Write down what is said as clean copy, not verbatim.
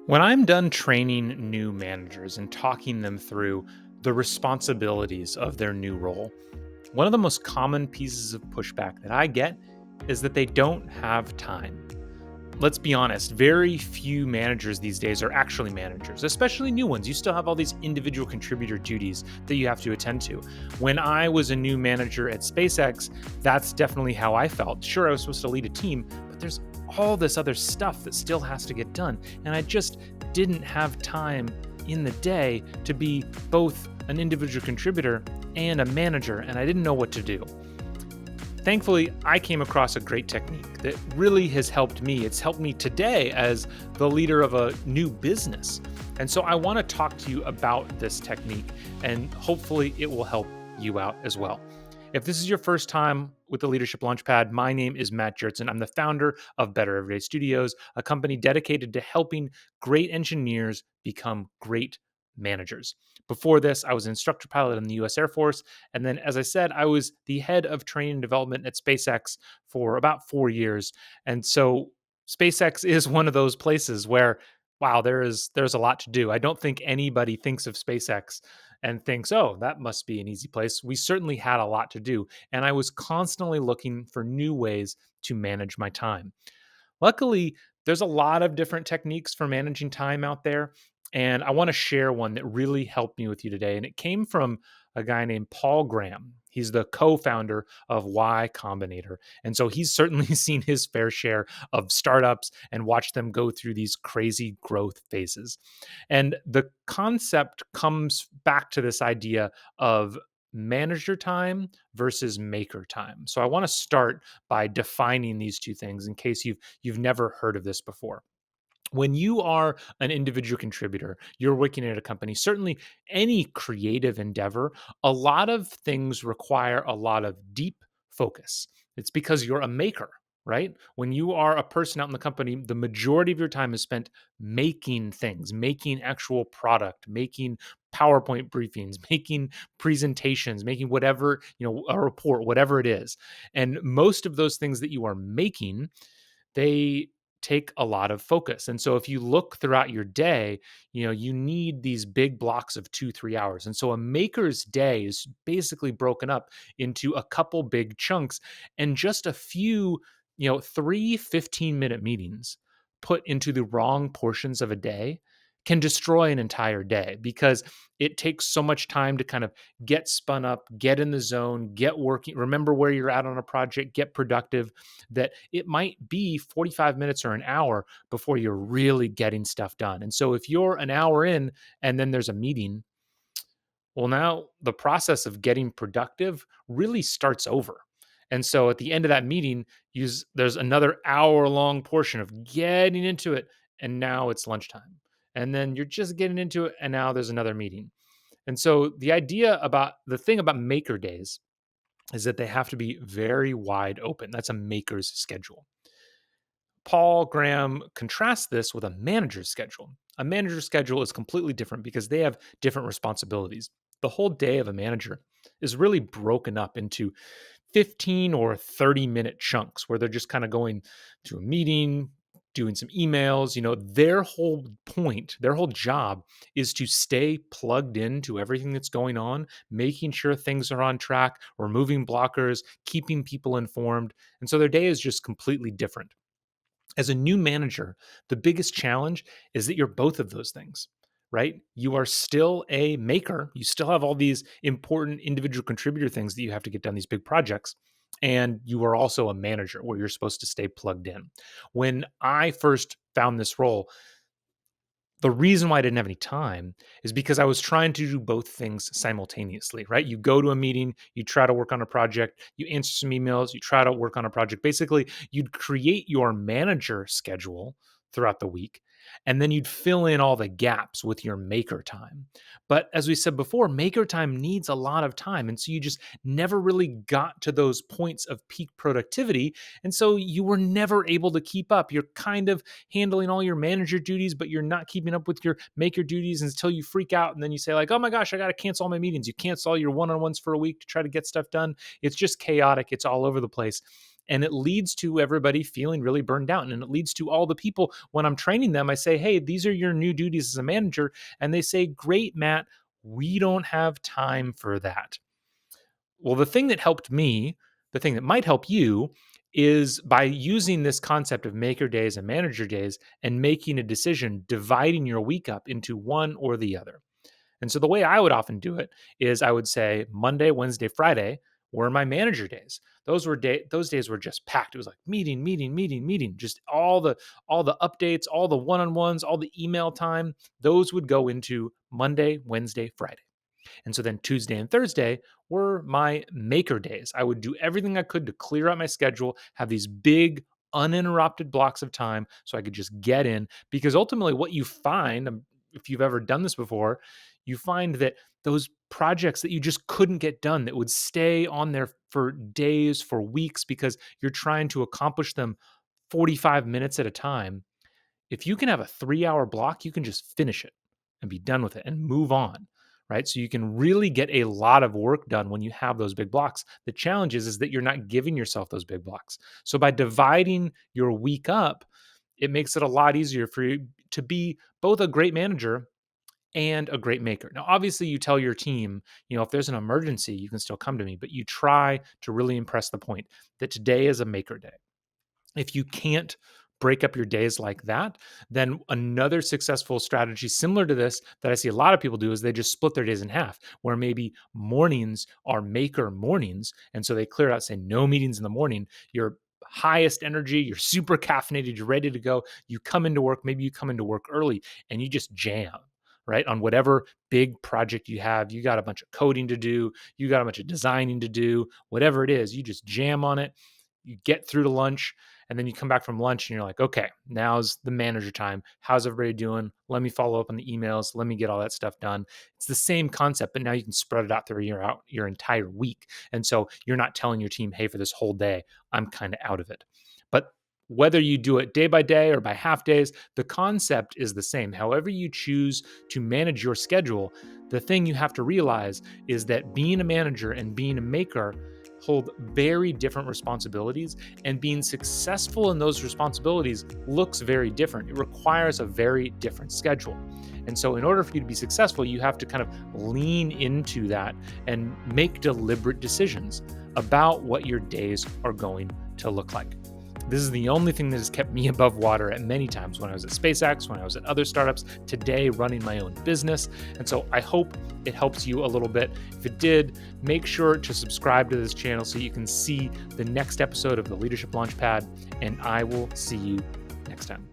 When I'm done training new managers and talking them through the responsibilities of their new role, one of the most common pieces of pushback that I get is that they don't have time. Let's be honest, very few managers these days are actually managers, especially new ones. You still have all these individual contributor duties that you have to attend to. When I was a new manager at SpaceX, that's definitely how I felt. Sure, I was supposed to lead a team, but there's all this other stuff that still has to get done. And I just didn't have time in the day to be both an individual contributor and a manager, and I didn't know what to do. Thankfully, I came across a great technique that really has helped me. It's helped me today as the leader of a new business. And so I want to talk to you about this technique, and hopefully it will help you out as well. If this is your first time with the Leadership Launchpad, my name is Matt Jertson. I'm the founder of Better Everyday Studios, a company dedicated to helping great engineers become great managers. Before this, I was an instructor pilot in the US Air Force. And then, as I said, I was the head of training and development at SpaceX for about 4 years. And so SpaceX is one of those places where, wow, there's a lot to do. I don't think anybody thinks of SpaceX and thinks, oh, that must be an easy place. We certainly had a lot to do. And I was constantly looking for new ways to manage my time. Luckily, there's a lot of different techniques for managing time out there. And I want to share one that really helped me with you today. And it came from a guy named Paul Graham. He's the co founder of Y Combinator. And so he's certainly seen his fair share of startups and watched them go through these crazy growth phases. And the concept comes back to this idea of manager time versus maker time. So I want to start by defining these two things in case you've never heard of this before. When you are an individual contributor, you're working at a company, certainly any creative endeavor, a lot of things require a lot of deep focus. It's because you're a maker, right? When you are a person out in the company, the majority of your time is spent making things, making actual product, making PowerPoint briefings, making presentations, making whatever, a report, whatever it is. And most of those things that you are making, they take a lot of focus. And so if you look throughout your day, you need these big blocks of 2, 3 hours. And so a maker's day is basically broken up into a couple big chunks, and just a few, three 15-minute meetings put into the wrong portions of a day can destroy an entire day because it takes so much time to kind of get spun up, get in the zone, get working, remember where you're at on a project, get productive, that it might be 45 minutes or an hour before you're really getting stuff done. And so if you're an hour in and then there's a meeting, well, now the process of getting productive really starts over. And so at the end of that meeting, there's another hour long portion of getting into it. And now it's lunchtime. And then you're just getting into it. And now there's another meeting. And so the thing about maker days is that they have to be very wide open. That's a maker's schedule. Paul Graham contrasts this with a manager's schedule. A manager's schedule is completely different because they have different responsibilities. The whole day of a manager is really broken up into 15 or 30-minute chunks where they're just kind of going to a meeting, doing some emails. Their whole point, their whole job is to stay plugged into everything that's going on, making sure things are on track, removing blockers, keeping people informed. And so their day is just completely different. As a new manager, the biggest challenge is that you're both of those things, right? You are still a maker. You still have all these important individual contributor things that you have to get done, these big projects. And you are also a manager where you're supposed to stay plugged in. When I first found this role, the reason why I didn't have any time is because I was trying to do both things simultaneously, right? You go to a meeting, you try to work on a project, you answer some emails, you try to work on a project. Basically, you'd create your manager schedule throughout the week, and then you'd fill in all the gaps with your maker time. But as we said before, maker time needs a lot of time. And so you just never really got to those points of peak productivity. And so you were never able to keep up. You're kind of handling all your manager duties, but you're not keeping up with your maker duties until you freak out. And then you say like, oh my gosh, I got to cancel all my meetings. You cancel all your one-on-ones for a week to try to get stuff done. It's just chaotic. It's all over the place. And it leads to everybody feeling really burned out. And it leads to all the people, when I'm training them, I say, hey, these are your new duties as a manager. And they say, great, Matt, we don't have time for that. Well, the thing that helped me, the thing that might help you, is by using this concept of maker days and manager days and making a decision, dividing your week up into one or the other. And so the way I would often do it is I would say Monday, Wednesday, Friday were my manager days. Those days were just packed. It was like meeting, meeting, meeting, meeting. Just all the updates, all the one-on-ones, all the email time. Those would go into Monday, Wednesday, Friday. And so then Tuesday and Thursday were my maker days. I would do everything I could to clear out my schedule, have these big uninterrupted blocks of time so I could just get in. Because ultimately, what you find, if you've ever done this before, you find that those projects that you just couldn't get done, that would stay on there for days, for weeks, because you're trying to accomplish them 45 minutes at a time, if you can have a 3-hour block, you can just finish it and be done with it and move on, right? So you can really get a lot of work done when you have those big blocks. The challenge is that you're not giving yourself those big blocks. So by dividing your week up, it makes it a lot easier for you to be both a great manager and a great maker. Now, obviously, you tell your team, if there's an emergency, you can still come to me, but you try to really impress the point that today is a maker day. If you can't break up your days like that, then another successful strategy similar to this that I see a lot of people do is they just split their days in half, where maybe mornings are maker mornings. And so they clear out, say, no meetings in the morning. You're highest energy, you're super caffeinated, you're ready to go. You come into work, maybe you come into work early and you just jam. Right? On whatever big project you have, you got a bunch of coding to do, you got a bunch of designing to do, whatever it is, you just jam on it. You get through to lunch, and then you come back from lunch and you're like, okay, now's the manager time. How's everybody doing? Let me follow up on the emails. Let me get all that stuff done. It's the same concept, but now you can spread it out through your entire week. And so you're not telling your team, hey, for this whole day, I'm kind of out of it. But whether you do it day by day or by half days, the concept is the same. However you choose to manage your schedule, the thing you have to realize is that being a manager and being a maker hold very different responsibilities, and being successful in those responsibilities looks very different. It requires a very different schedule. And so in order for you to be successful, you have to kind of lean into that and make deliberate decisions about what your days are going to look like. This is the only thing that has kept me above water at many times, when I was at SpaceX, when I was at other startups, today running my own business. And so I hope it helps you a little bit. If it did, make sure to subscribe to this channel so you can see the next episode of the Leadership Launchpad, and I will see you next time.